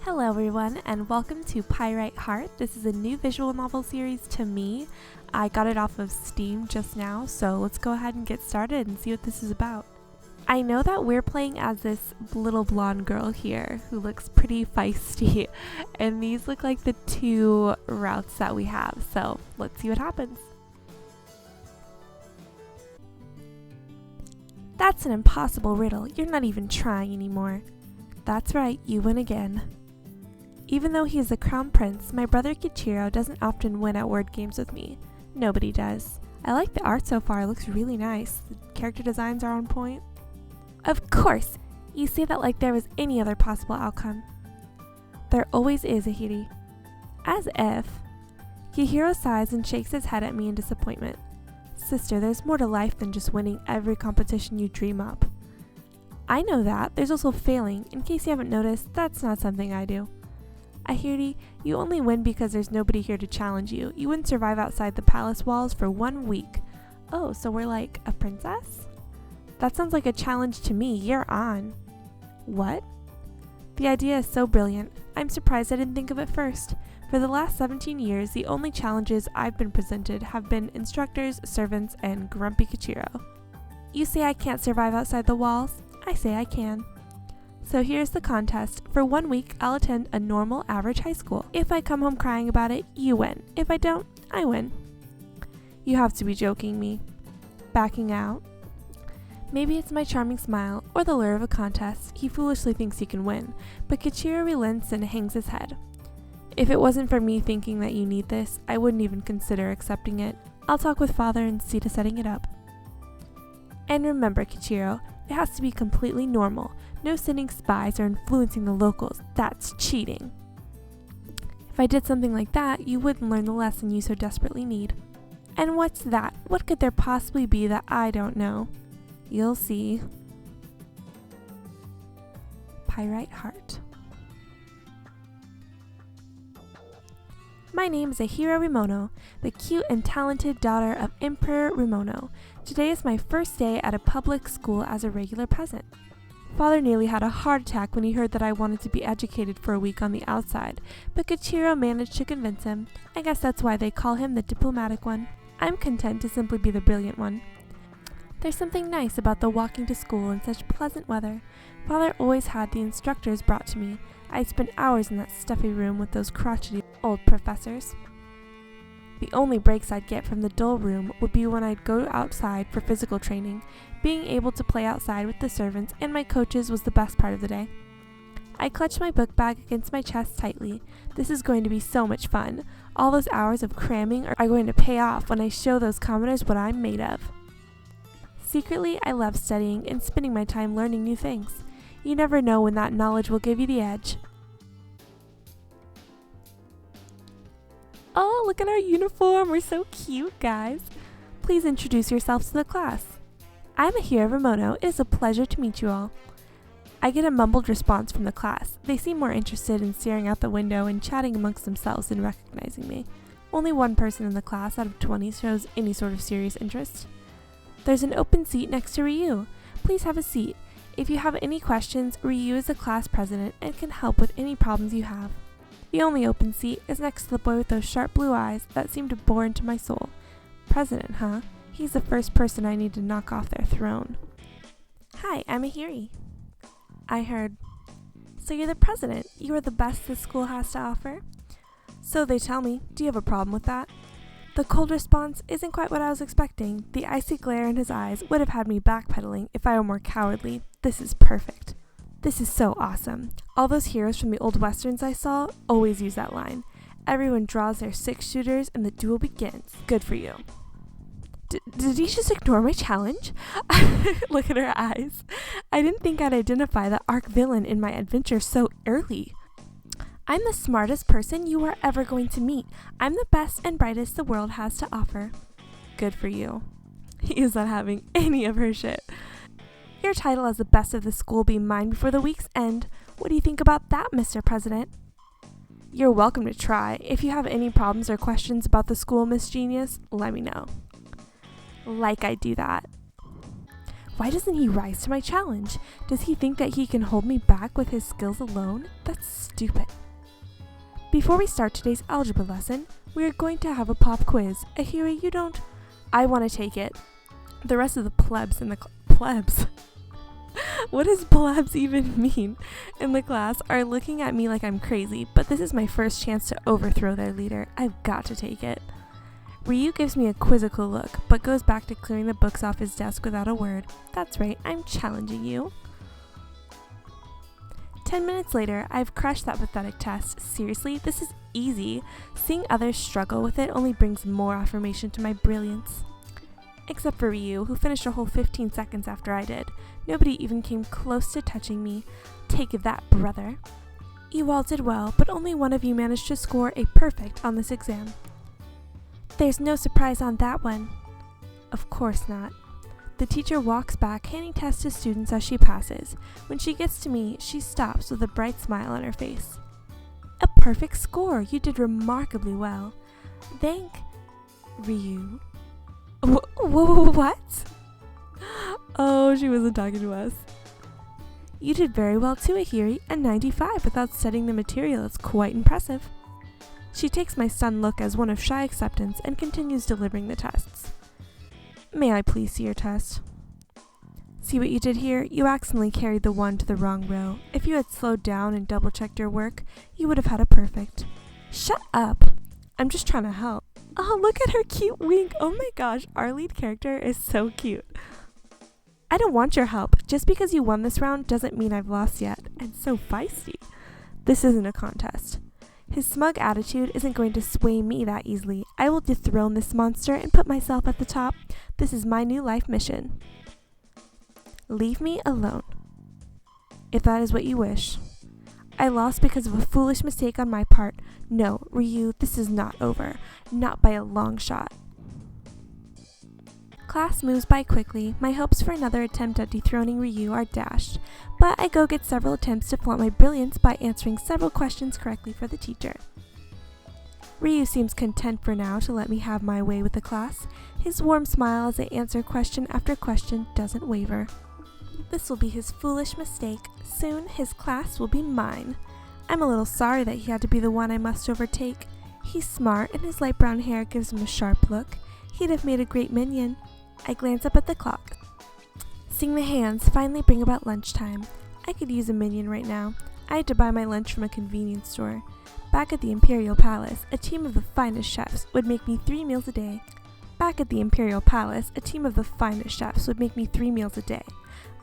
Hello everyone and welcome to Pyrite Heart. This is a new visual novel series to me. I got it off of Steam just now, so let's go ahead and get started and see what this is about. I know that we're playing as this little blonde girl here who looks pretty feisty, and these look like the two routes that we have, so let's see what happens. That's an impossible riddle. You're not even trying anymore. That's right, you win again. Even though he is the crown prince, my brother Kichiro doesn't often win at word games with me. Nobody does. I like the art so far, it looks really nice. The character designs are on point. Of course! You say that like there was any other possible outcome. There always is, Ahiri. As if. Kihiro sighs and shakes his head at me in disappointment. Sister, there's more to life than just winning every competition you dream up. I know that. There's also failing. In case you haven't noticed, that's not something I do. Ahiri, you only win because there's nobody here to challenge you. You wouldn't survive outside the palace walls for 1 week. Oh, so we're like a princess? That sounds like a challenge to me. You're on. What? The idea is so brilliant. I'm surprised I didn't think of it first. For the last 17 years, the only challenges I've been presented have been instructors, servants, and grumpy Kichiro. You say I can't survive outside the walls? I say I can. So here's the contest. For 1 week, I'll attend a normal, average high school. If I come home crying about it, you win. If I don't, I win. You have to be joking me. Backing out. Maybe it's my charming smile, or the lure of a contest. He foolishly thinks he can win, but Kichiro relents and hangs his head. If it wasn't for me thinking that you need this, I wouldn't even consider accepting it. I'll talk with father and see to setting it up. And remember, Kichiro, it has to be completely normal. No sending spies or influencing the locals. That's cheating. If I did something like that, you wouldn't learn the lesson you so desperately need. And what's that? What could there possibly be that I don't know? You'll see. Pyrite Heart. My name is Ahiro Rimono, the cute and talented daughter of Emperor Rimono. Today is my first day at a public school as a regular peasant. Father nearly had a heart attack when he heard that I wanted to be educated for a week on the outside, but Kichiro managed to convince him. I guess that's why they call him the diplomatic one. I'm content to simply be the brilliant one. There's something nice about the walking to school in such pleasant weather. Father always had the instructors brought to me. I'd spend hours in that stuffy room with those crotchety old professors. The only breaks I'd get from the dull room would be when I'd go outside for physical training. Being able to play outside with the servants and my coaches was the best part of the day. I clutched my book bag against my chest tightly. This is going to be so much fun. All those hours of cramming are going to pay off when I show those commoners what I'm made of. Secretly, I love studying and spending my time learning new things. You never know when that knowledge will give you the edge. Oh, look at our uniform. We're so cute, guys. Please introduce yourselves to the class. I'm Ahiro Rimono. It is a pleasure to meet you all. I get a mumbled response from the class. They seem more interested in staring out the window and chatting amongst themselves than recognizing me. Only one person in the class out of 20 shows any sort of serious interest. There's an open seat next to Ryu. Please have a seat. If you have any questions, Ryu is the class president and can help with any problems you have. The only open seat is next to the boy with those sharp blue eyes that seem to bore into my soul. President, huh? He's the first person I need to knock off their throne. Hi, I'm Ahiri. I heard. So you're the president. You are the best this school has to offer? So they tell me. Do you have a problem with that? The cold response isn't quite what I was expecting. The icy glare in his eyes would have had me backpedaling if I were more cowardly. This is perfect. This is so awesome. All those heroes from the old westerns I saw always use that line. Everyone draws their 6-shooters and the duel begins. Good for you. Did he just ignore my challenge? Look at her eyes. I didn't think I'd identify the arch villain in my adventure so early. I'm the smartest person you are ever going to meet. I'm the best and brightest the world has to offer. Good for you. He is not having any of her shit. Your title as the best of the school will be mine before the week's end. What do you think about that, Mr. President? You're welcome to try. If you have any problems or questions about the school, Miss Genius, let me know. Like I do that. Why doesn't he rise to my challenge? Does he think that he can hold me back with his skills alone? That's stupid. Before we start today's algebra lesson, we are going to have a pop quiz. Ahiri, you don't? I want to take it. The rest of the plebs in the plebs. What does plebs even mean? In the class are looking at me like I'm crazy, but this is my first chance to overthrow their leader. I've got to take it. Ryu gives me a quizzical look, but goes back to clearing the books off his desk without a word. That's right, I'm challenging you. 10 minutes later, I've crushed that pathetic test. Seriously, this is easy. Seeing others struggle with it only brings more affirmation to my brilliance. Except for Ryu, who finished a whole 15 seconds after I did. Nobody even came close to touching me. Take that, brother. You all did well, but only one of you managed to score a perfect on this exam. There's no surprise on that one. Of course not. The teacher walks back, handing tests to students as she passes. When she gets to me, she stops with a bright smile on her face. A perfect score! You did remarkably well. Thank Ryu. What? Oh, she wasn't talking to us. You did very well too, Ahiri, a 95 without studying the material. It's quite impressive. She takes my stunned look as one of shy acceptance and continues delivering the tests. May I please see your test? See what you did here? You accidentally carried the 1 to the wrong row. If you had slowed down and double-checked your work, you would have had a perfect. Shut up! I'm just trying to help. Oh, look at her cute wink. Oh my gosh, our lead character is so cute. I don't want your help. Just because you won this round doesn't mean I've lost yet. And so feisty. This isn't a contest. His smug attitude isn't going to sway me that easily. I will dethrone this monster and put myself at the top. This is my new life mission. Leave me alone. If that is what you wish. I lost because of a foolish mistake on my part. No, Ryu, this is not over. Not by a long shot. Class moves by quickly. My hopes for another attempt at dethroning Ryu are dashed, but I go get several attempts to flaunt my brilliance by answering several questions correctly for the teacher. Ryu seems content for now to let me have my way with the class. His warm smile as I answer question after question doesn't waver. This will be his foolish mistake. Soon his class will be mine. I'm a little sorry that he had to be the one I must overtake. He's smart and his light brown hair gives him a sharp look. He'd have made a great minion. I glance up at the clock. Seeing the hands finally bring about lunchtime. I could use a minion right now. I had to buy my lunch from a convenience store. Back at the Imperial Palace, a team of the finest chefs would make me 3 meals a day.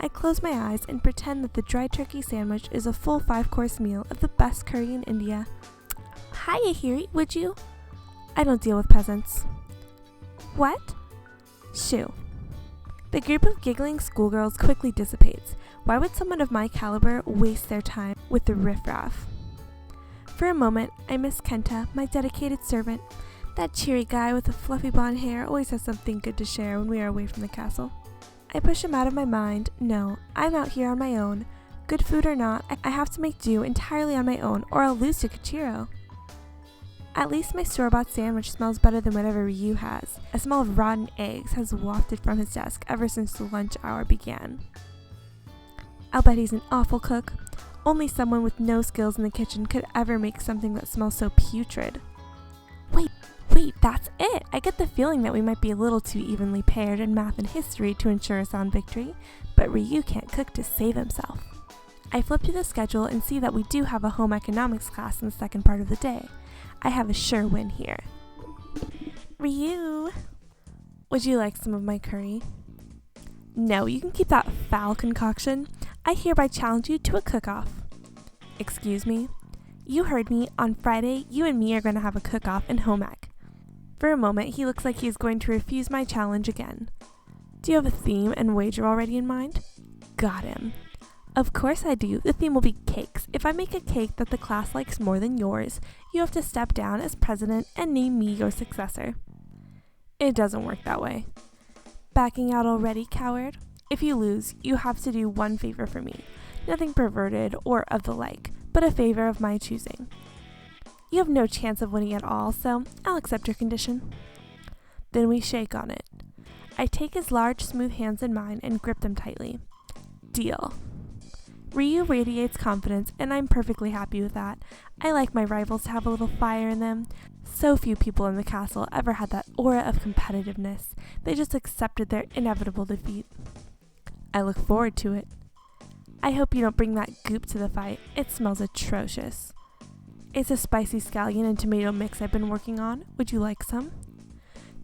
I close my eyes and pretend that the dry turkey sandwich is a full 5-course meal of the best curry in India. Hi, Ahiri, would you? I don't deal with peasants. What? Shoo. The group of giggling schoolgirls quickly dissipates. Why would someone of my caliber waste their time with the riffraff? For a moment, I miss Kenta, my dedicated servant. That cheery guy with the fluffy blonde hair always has something good to share when we are away from the castle. I push him out of my mind. No, I'm out here on my own. Good food or not, I have to make do entirely on my own or I'll lose to Kichiro. At least my store-bought sandwich smells better than whatever Ryu has. A smell of rotten eggs has wafted from his desk ever since the lunch hour began. I'll bet he's an awful cook. Only someone with no skills in the kitchen could ever make something that smells so putrid. Wait, that's it! I get the feeling that we might be a little too evenly paired in math and history to ensure a sound victory, but Ryu can't cook to save himself. I flip to the schedule and see that we do have a home economics class in the second part of the day. I have a sure win here. Ryu, would you like some of my curry? No, you can keep that foul concoction. I hereby challenge you to a cook-off. Excuse me? You heard me. On Friday, you and me are going to have a cook-off in home ec. For a moment, he looks like he is going to refuse my challenge again. Do you have a theme and wager already in mind? Got him. Of course I do. The theme will be cakes. If I make a cake that the class likes more than yours, you have to step down as president and name me your successor. It doesn't work that way. Backing out already, coward? If you lose, you have to do one favor for me. Nothing perverted or of the like, but a favor of my choosing. You have no chance of winning at all, so I'll accept your condition. Then we shake on it. I take his large, smooth hands in mine and grip them tightly. Deal. Ryu radiates confidence, and I'm perfectly happy with that. I like my rivals to have a little fire in them. So few people in the castle ever had that aura of competitiveness. They just accepted their inevitable defeat. I look forward to it. I hope you don't bring that goop to the fight. It smells atrocious. It's a spicy scallion and tomato mix I've been working on. Would you like some?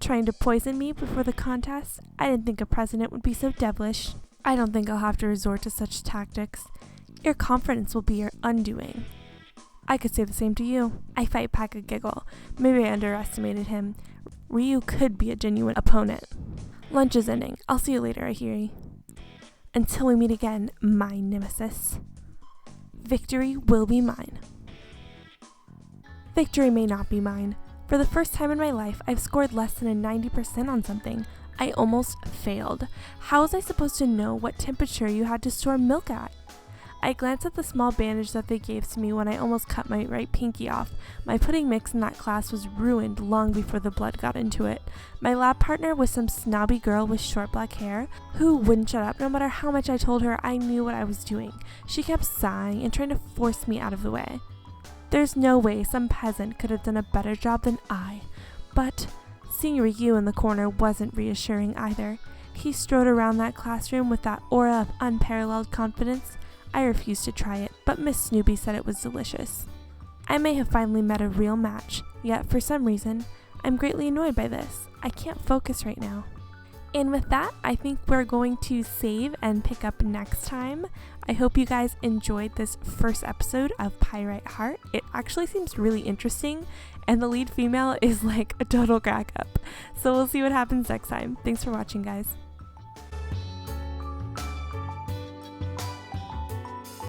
Trying to poison me before the contest? I didn't think a president would be so devilish. I don't think I'll have to resort to such tactics. Your confidence will be your undoing. I could say the same to you. I fight back a giggle. Maybe I underestimated him. Ryu could be a genuine opponent. Lunch is ending. I'll see you later, Ahiri. Until we meet again, my nemesis. Victory will be mine. Victory may not be mine. For the first time in my life, I've scored less than a 90% on something. I almost failed. How was I supposed to know what temperature you had to store milk at? I glanced at the small bandage that they gave to me when I almost cut my right pinky off. My pudding mix in that class was ruined long before the blood got into it. My lab partner was some snobby girl with short black hair who wouldn't shut up no matter how much I told her I knew what I was doing. She kept sighing and trying to force me out of the way. There's no way some peasant could have done a better job than I. But seeing Ryu in the corner wasn't reassuring either. He strode around that classroom with that aura of unparalleled confidence. I refused to try it, but Miss Snoopy said it was delicious. I may have finally met a real match, yet for some reason, I'm greatly annoyed by this. I can't focus right now. And with that, I think we're going to save and pick up next time. I hope you guys enjoyed this first episode of Pyrite Heart. It actually seems really interesting, and the lead female is like a total crack up. So we'll see what happens next time. Thanks for watching, guys.